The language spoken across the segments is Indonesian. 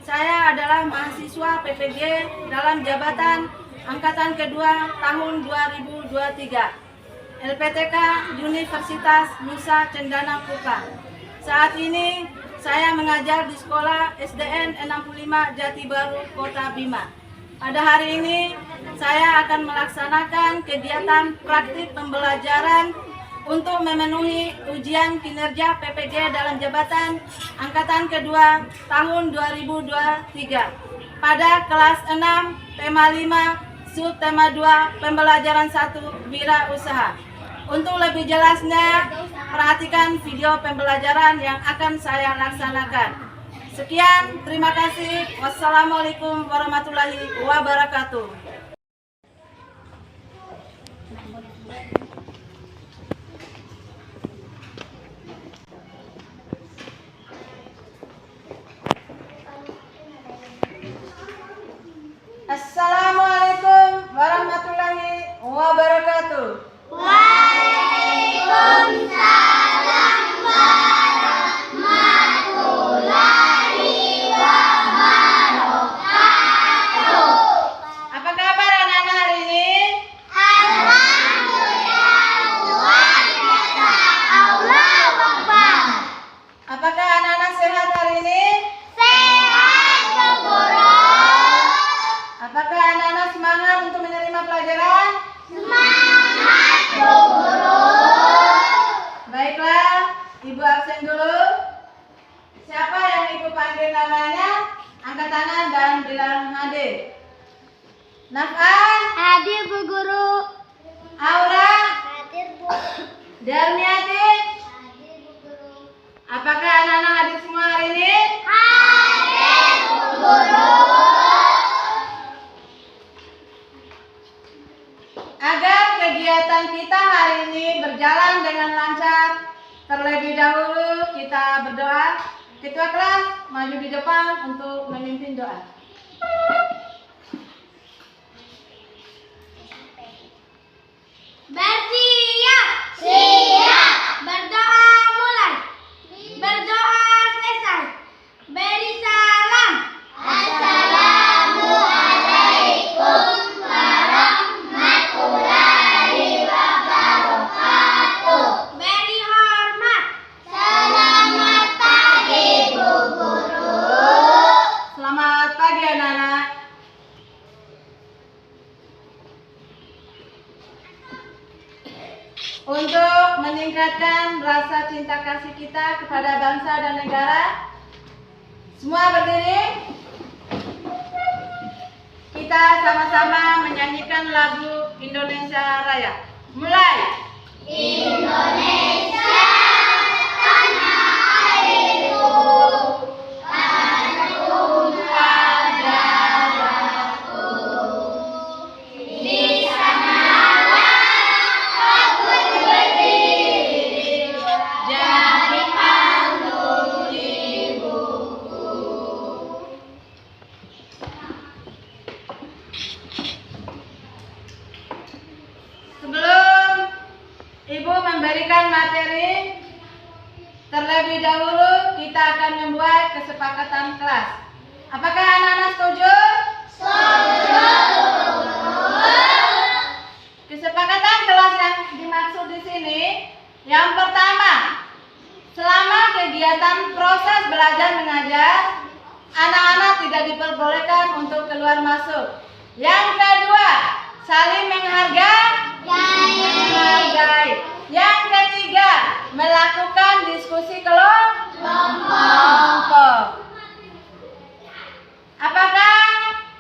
Saya adalah mahasiswa PPG dalam jabatan Angkatan Kedua tahun 2023, LPTK Universitas Nusa Cendana Kupang. Saat ini saya mengajar di Sekolah SDN 65 Jati Baru, Kota Bima. Pada hari ini saya akan melaksanakan kegiatan praktik pembelajaran untuk memenuhi ujian kinerja PPG dalam jabatan Angkatan Kedua tahun 2023 pada kelas 6 tema 5 subtema 2 pembelajaran 1 wirausaha. Untuk lebih jelasnya, perhatikan video pembelajaran yang akan saya laksanakan. Sekian, terima kasih. Wassalamualaikum warahmatullahi wabarakatuh. Assalamualaikum warahmatullahi wabarakatuh. Waalaikumsalam warahmatullahi wabarakatuh. Apa kabar anak-anak hari ini? Alhamdulillah, luar biasa. Allahu Akbar. Apakah anak-anak sehat hari ini? Sehat, Bu Guru. Apakah anak-anak semangat untuk menerima pelajaran? Semangat, Bu Guru. Baiklah, Ibu absen dulu. Siapa yang Ibu panggil namanya? Angkat tangan dan bilang hadir. Naf'an, Hadir, Bu Guru. Aura, Hadir, Bu. Darmiati. Hadir, Bu Guru. Apakah anak-anak hadir semua hari ini? Hadir, Bu Guru. Agar kegiatan kita hari ini berjalan dengan lancar, terlebih dahulu kita berdoa. Ketua kelas maju di depan untuk memimpin doa. Bersiap. Siap. Berdoa mulai. Berdoa selesai. Beri salam. Assalamualaikum warahmatullahi wabarakatuh. Beri hormat. Selamat pagi, Bu Guru. Selamat pagi anak-anak. Untuk meningkatkan rasa cinta kasih kita kepada bangsa dan negara, semua berdiri. Kita sama-sama menyanyikan lagu Indonesia Raya. Mulai. Indonesia, tanah airku, tanah tumpah darahku. Di sanalah aku berdiri, jadi pandu ibuku. Sebelum Ibu memberikan materi, terlebih dahulu kita akan membuat kesepakatan kelas. Apakah anak-anak setuju? Setuju. Kesepakatan kelas yang dimaksud di sini, yang pertama, selama kegiatan proses belajar mengajar, anak-anak tidak diperbolehkan untuk keluar masuk. Yang kedua, saling menghargai. Yang ketiga, melakukan diskusi kelompok. Apakah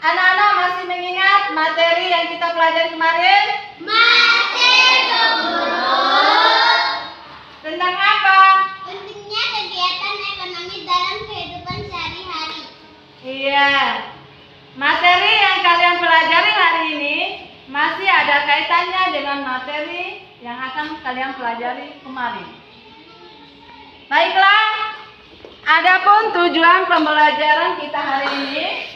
anak-anak masih mengingat materi yang kita pelajari kemarin? Masih, Bu Guru. Tentang apa? Pentingnya kegiatan ekonomi dalam kehidupan sehari-hari. Iya, materi yang kalian pelajari hari ini masih ada kaitannya dengan materi yang akan kalian pelajari kemarin. Baiklah, adapun tujuan pembelajaran kita hari ini.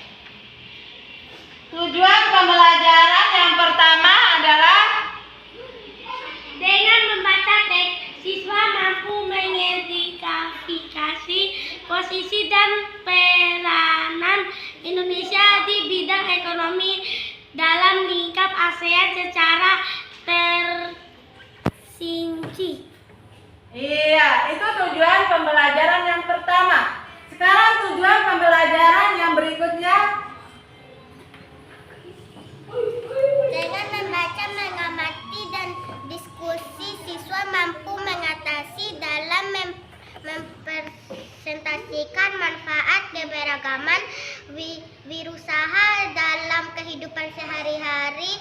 Tujuan pembelajaran yang pertama adalah Dengan membaca teks, siswa mampu mengidentifikasi posisi dan peranan Indonesia di bidang ekonomi dalam lingkap ASEAN secara tersinci. Iya, itu tujuan pembelajaran yang pertama. Sekarang tujuan pembelajaran yang berikutnya. Dengan membaca, mengamati, dan diskusi, siswa mampu mengatasi dalam mempresentasikan manfaat keberagaman wirausaha dalam kehidupan sehari-hari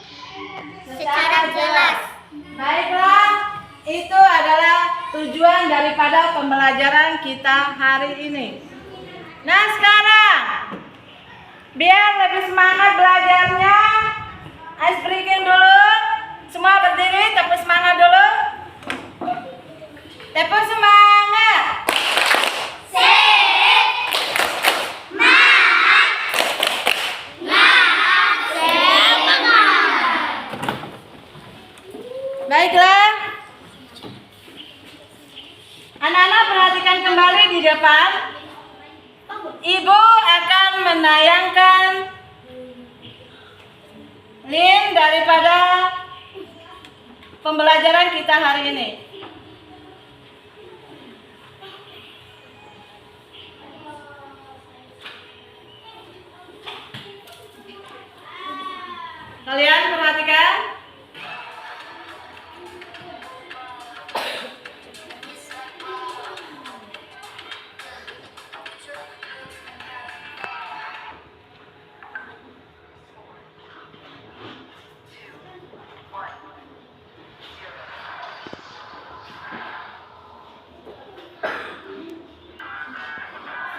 secara jelas. Baiklah, itu adalah tujuan daripada pembelajaran kita hari ini. Nah sekarang, biar lebih semangat belajarnya, ice breaking dulu. Semua berdiri, tepuk semangat dulu. Tepuk semangat. Baiklah. Anak-anak perhatikan kembali di depan. Ibu akan menayangkan link daripada pembelajaran kita hari ini. Kalian perhatikan.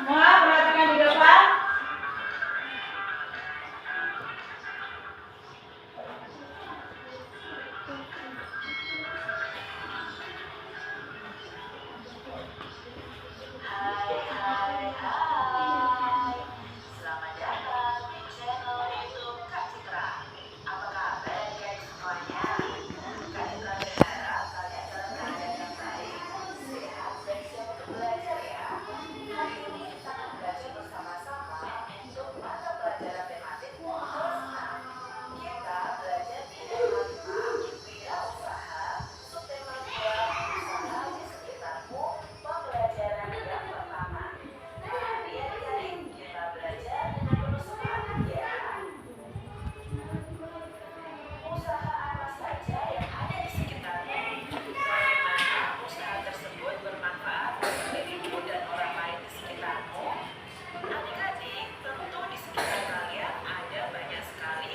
Semua perhatikan di depan. Selamat datang di channel YouTube Kak Citra. Apa kabar guys semuanya? Kak Citra berharap kalian dalam keadaan yang baik, sehat, dan siap untuk belajar ya. Hari ini kita akan belajar bersama-sama untuk mata pelajaran tematik kelas 6. Kita belajar di tema 5, wirausaha, subtema 2, usaha di sekitarmu, pembelajaran yang pertama. Nah, adik-adik, kita belajar dengan penuh semangat ya. Usaha apa saja yang ada di sekitarmu? Bagaimana usaha tersebut bermanfaat bagi dirimu dan orang lain di sekitarmu? Adik-adik, tentu di sekitar kalian ada banyak sekali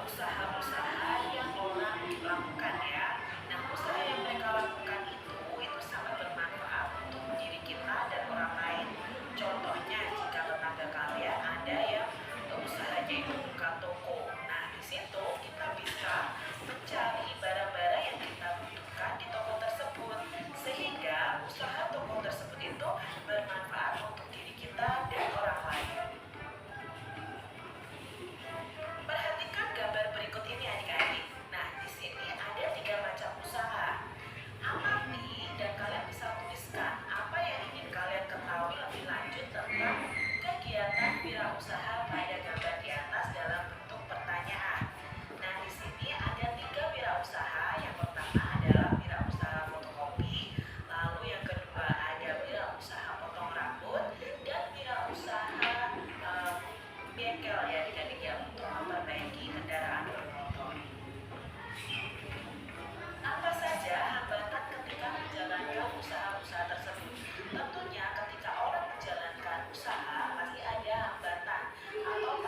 usaha-usaha yang orang lakukan ya. Nah, usaha yang mereka lakukan itu sangat bermanfaat untuk diri kita dan orang lain. Contohnya, jika tetangga kalian ada yang usahanya itu buka toko. Nah, di situ kita bisa mencari barang-barang yang kita butuhkan di toko tersebut. Sehingga usaha toko tersebut itu bermanfaat untuk diri kita dan orang lain. Perhatikan gambar berikut ini adik-adik. Nah, di sini ada 3 macam usaha. Amati dan kalian bisa tuliskan apa yang ingin kalian ketahui lebih lanjut tentang kegiatan wirausaha pada gambar di atas dalam bentuk pertanyaan. Nah, di sini ada 3 wirausaha. Yang pertama adalah wirausaha fotokopi, lalu yang kedua ada wirausaha potong rambut, dan wirausaha bengkel ya adik-adik ya, untuk memperbaiki kendaraan bermotor. Apa saja hambatan ketika menjalankan usaha-usaha tersebut? Tentunya ketika orang menjalankan usaha pasti ada hambatan atau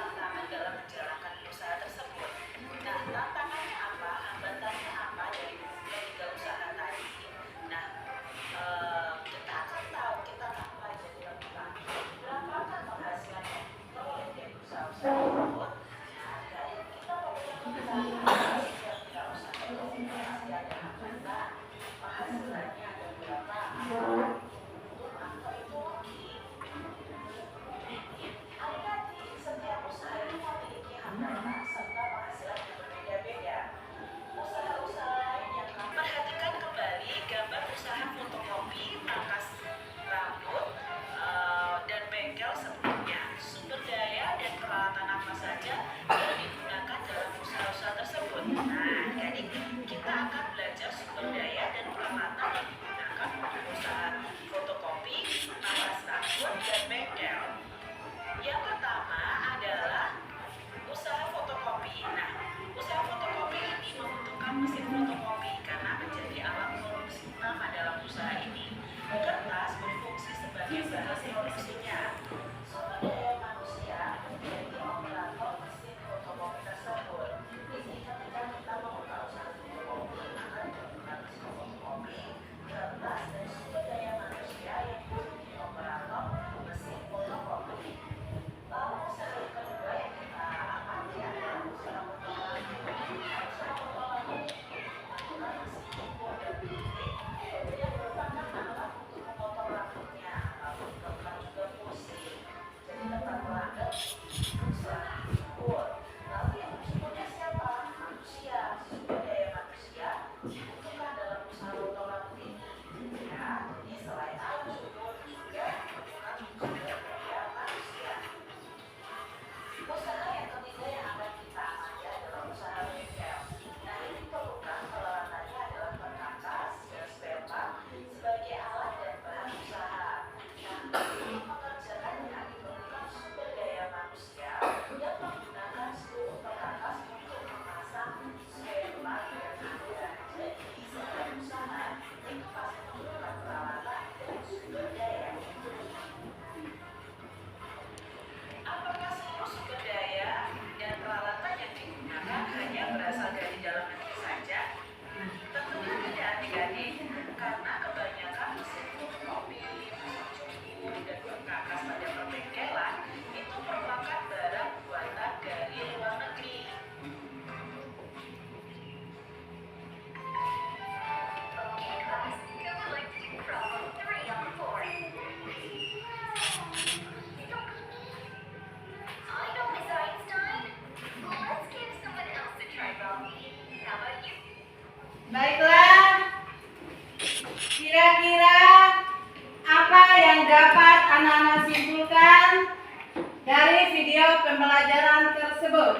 video pembelajaran tersebut?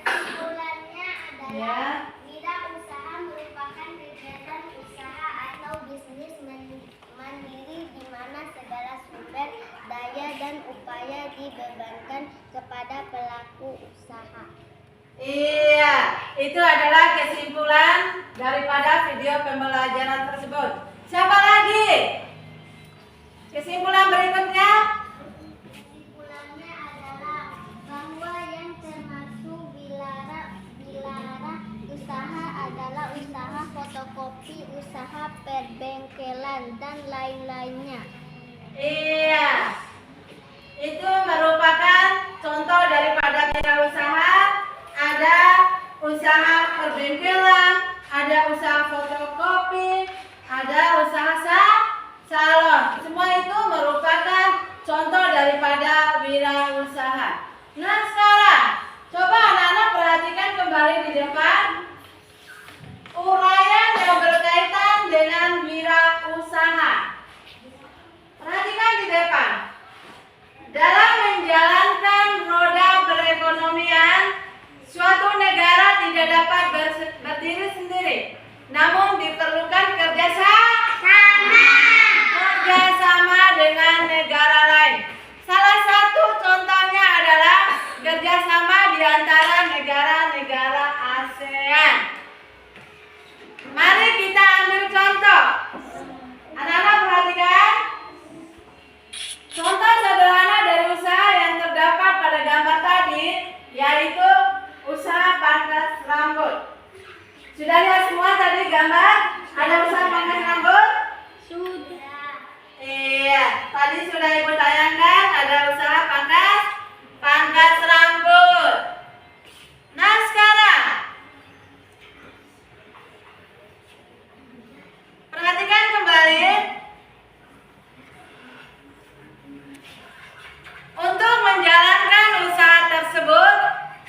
Kesimpulannya Ya. adalah wirausaha merupakan kegiatan usaha atau bisnis mandiri di mana segala sumber daya dan upaya dibebankan kepada pelaku usaha. Iya, itu adalah kesimpulan daripada video pembelajaran tersebut. Siapa lagi? Kesimpulan berikutnya? Kesimpulannya adalah bahwa yang termasuk bilara usaha adalah usaha fotokopi, usaha perbengkelan, dan lain-lainnya. Iya, itu merupakan contoh daripada wirausaha. Ada usaha perbengkelan, ada usaha fotokopi, ada usaha salon. Semua itu merupakan contoh daripada wirausaha. Nah, sekarang coba anak-anak perhatikan kembali di depan uraian yang berkaitan dengan wirausaha. Perhatikan di depan. Dalam menjalankan roda perekonomian, suatu negara tidak dapat berdiri sendiri, namun diperlukan kerjasama dengan negara lain. Salah satu contohnya adalah kerjasama di antara negara-negara ASEAN. Mari kita ambil contoh. Anak-anak perhatikan. Contoh sederhana dari usaha yang terdapat pada gambar tadi, yaitu usaha pangkas rambut. Sudah lihat semua tadi gambar? Ada usaha pangkas rambut? Sudah. Iya, tadi sudah Ibu tayangkan ada usaha pangkas rambut. Nah, sekarang perhatikan kembali. Untuk menjalankan usaha tersebut,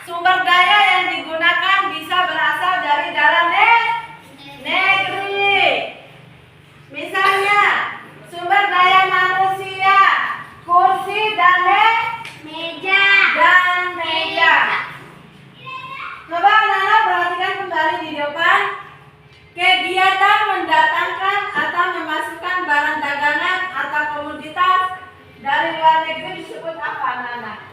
sumber daya yang digunakan bisa berasal dari dalam negeri. Misalnya, sumber daya manusia, kursi dan Meja. Coba anak-anak perhatikan kembali di depan. Kegiatan mendatangkan atau memasukkan barang dagangan atau komoditas dari luar negeri disebut apa, anak-anak?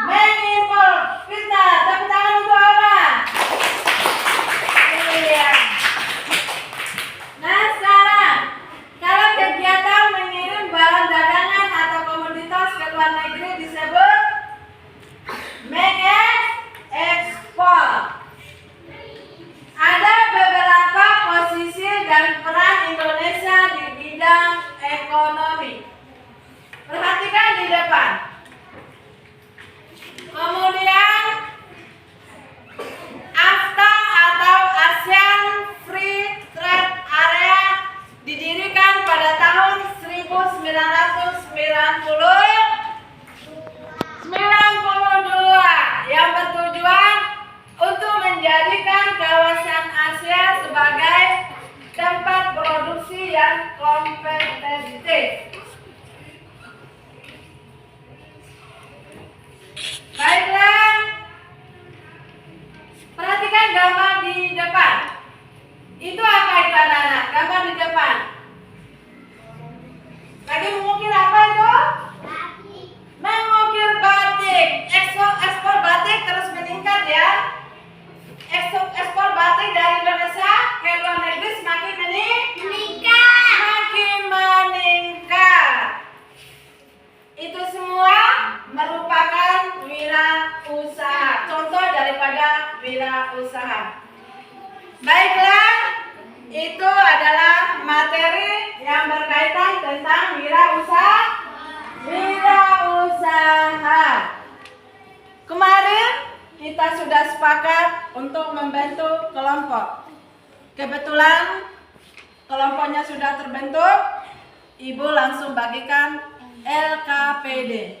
Mengimpor. Kita tepuk tangan untuk apa? Iya. Nah, sekarang kalau kegiatan mengirim barang dagangan atau komoditas ke luar negeri disebut mengekspor. Ada beberapa posisi dan peran Indonesia di bidang ekonomi. Perhatikan di depan. Kemudian AFTA atau ASEAN Free Trade Area didirikan pada tahun 1992 yang bertujuan untuk menjadikan kawasan Asia sebagai tempat produksi yang kompetitif. Baiklah, perhatikan gambar di depan. Itu apa itu, anak-anak? Gambar di depan. Lagi mengukir apa itu? Mengukir batik. Ekspor batik terus meningkat ya. Ekspor batik dari Indonesia ke luar negeri semakin meningkat. Itu semua merupakan wirausaha. Contoh daripada wirausaha. Baiklah, itu adalah materi yang berkaitan tentang wirausaha. Kemarin kita sudah sepakat untuk membentuk kelompok. Kebetulan kelompoknya sudah terbentuk, Ibu langsung bagikan LKPD.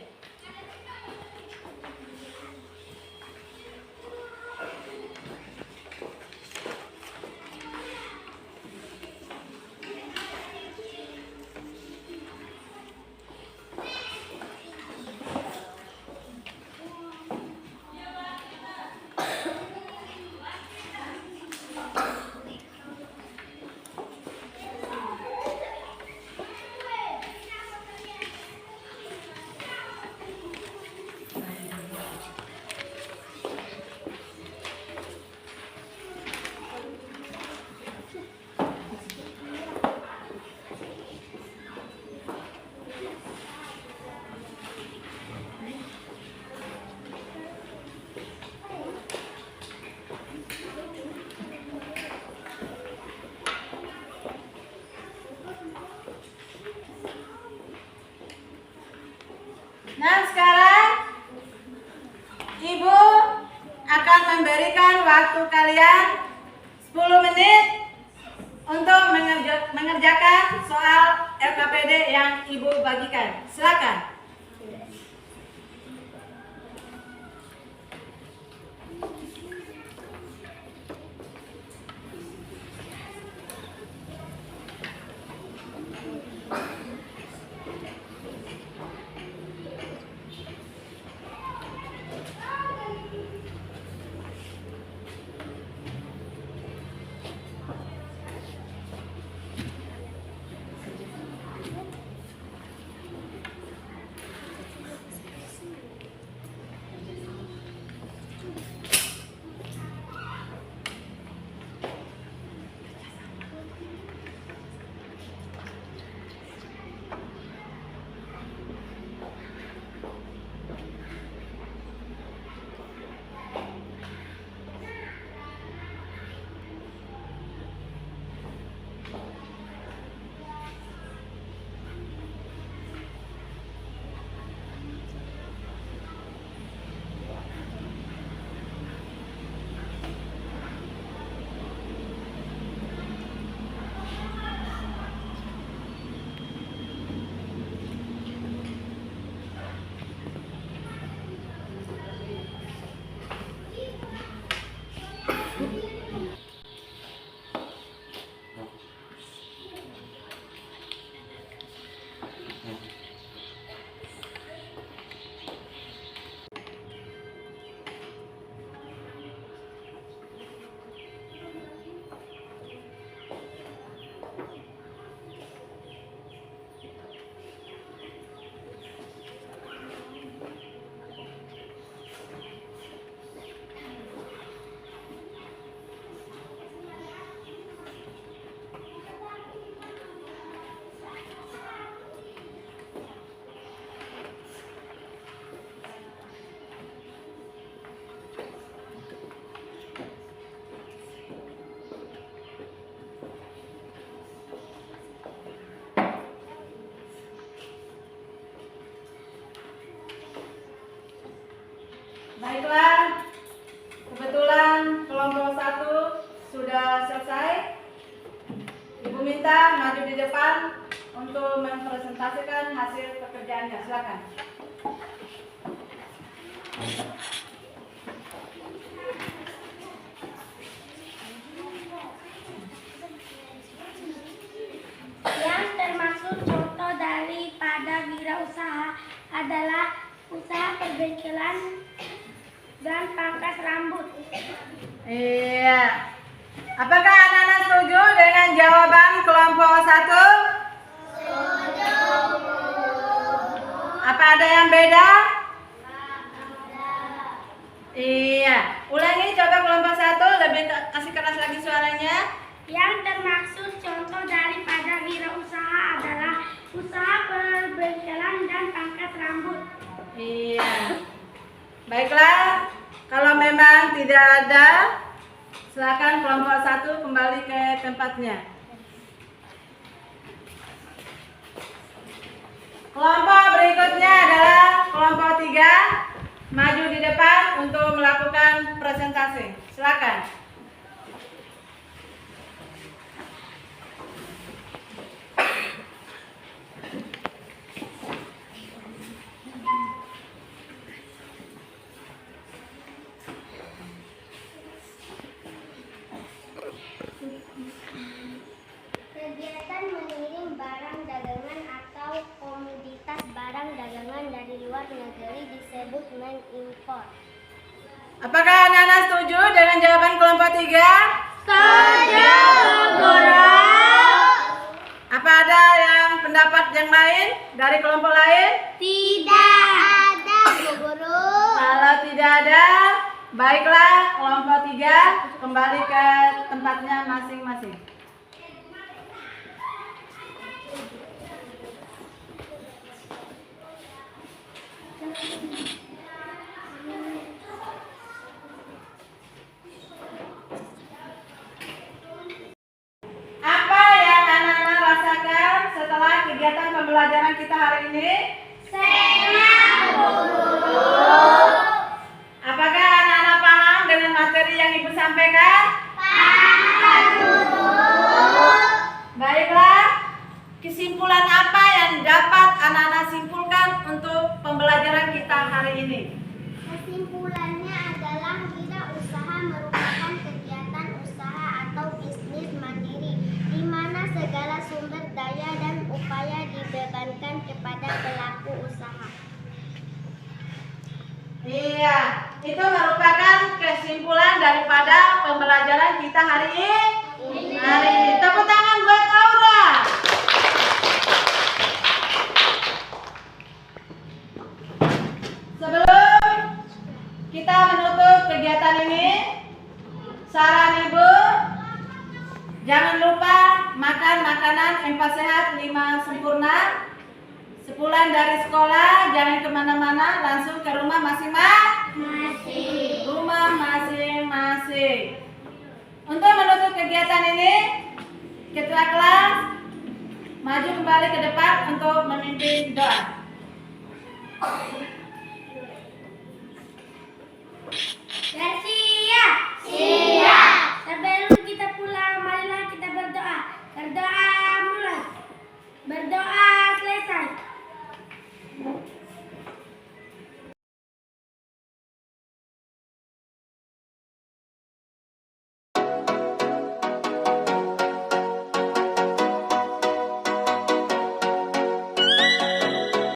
Nah, sekarang Ibu akan memberikan waktu kalian 10 menit untuk mengerjakan soal LKPD yang Ibu bagikan. Silakan. Baiklah, kebetulan kelompok 1 sudah selesai. Ibu minta maju di depan untuk mempresentasikan hasil pekerjaannya. Silakan. Yang termasuk contoh daripada wirausaha adalah usaha perbengkelan dan pangkas rambut. Iya. Apakah anak-anak setuju dengan jawaban kelompok 1? Setuju. Apa ada yang beda? Iya. Ulangi coba kelompok 1, lebih kasih keras lagi suaranya. Yang termaksud contoh daripada wirausaha adalah usaha perbengkelan dan pangkas rambut. Iya. Baiklah, kalau memang tidak ada, silakan kelompok 1 kembali ke tempatnya. Kelompok berikutnya adalah kelompok 3, maju di depan untuk melakukan presentasi. Silakan. Kegiatan mengirim barang dagangan atau komoditas barang dagangan dari luar negeri disebut mengimpor. Apakah anak-anak setuju dengan jawaban kelompok 3? Setuju, Guru. Apa ada yang pendapat yang lain dari kelompok lain? Tidak ada, Bu Guru. Kalau tidak ada, baiklah kelompok 3 kembali ke tempatnya masing-masing. Apa yang anak-anak rasakan setelah kegiatan pembelajaran kita hari ini? Senang, ini? Kesimpulannya adalah wirausaha merupakan kegiatan usaha atau bisnis mandiri di mana segala sumber daya dan upaya dibebankan kepada pelaku usaha. Iya, itu merupakan kesimpulan daripada pembelajaran kita hari ini. Tepuk tangan buat Aura. Sebelum kita menutup kegiatan ini, saran Ibu, jangan lupa makan makanan 4 sehat 5 sempurna. Sepulang dari sekolah, jangan kemana-mana, langsung ke rumah masing-masing. Rumah masing-masing. Untuk menutup kegiatan ini, ketua kelas maju kembali ke depan untuk memimpin doa.